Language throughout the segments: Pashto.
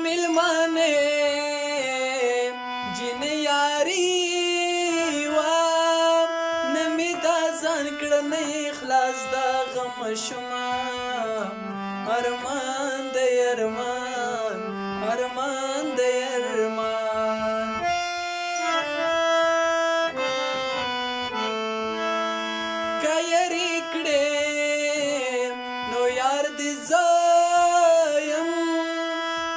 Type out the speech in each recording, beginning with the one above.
मिलमाने जिन यारी वा नमी دا ځان کړه نه خلاص دا غم شما ارمان د ارمان ارمان د ارمان کایری کړه نو یار دې زایم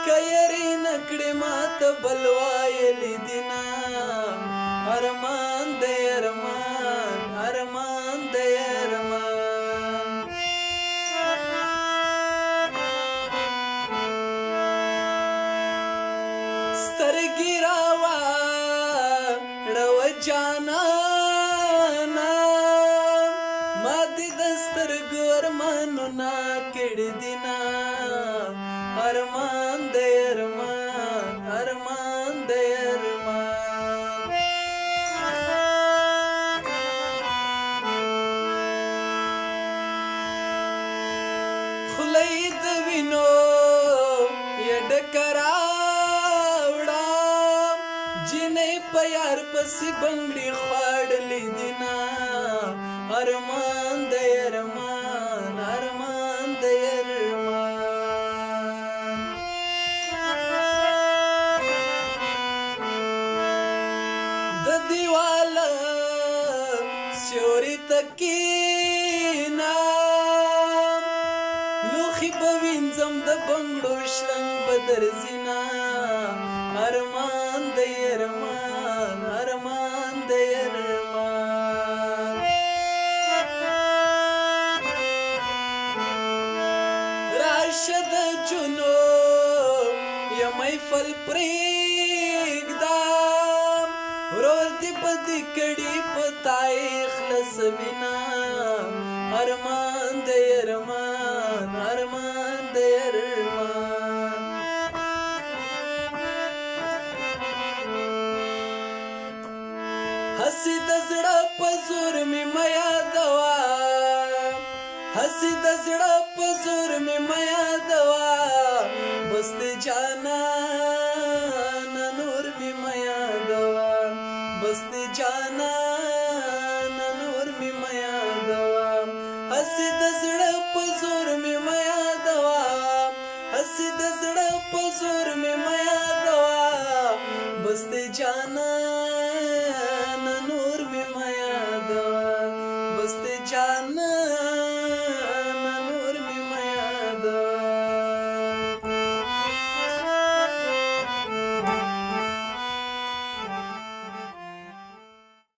کایری نکړه مات بلوای لیدنا ارمان د ارمان ارمان د ارمان سترګې راوا ړو جانانا ما دې د سترګو ارمانونه کړي دینا ارمان د ارمان ارمان د ارمان خلې د وینو یا ډکراوړه جنې په یار پسې بنګړي خواړلې دینا ارمان د ارمان ارمان د ارمان د دیواله سیوري تکینا لوخي په وینځم د بنګړو شلنګ بدر زینا ارمان د ارمان ارمان د ارمان راشد جنو یا محفل پرېږدا ورور دې په دې کړي پتاي خلص وینا ارمان د ارمان ارمان د ارمان हसी दसड़ा पसूर में माया दवा हसी दसड़ा पसूर में माया दवा बस्त जाना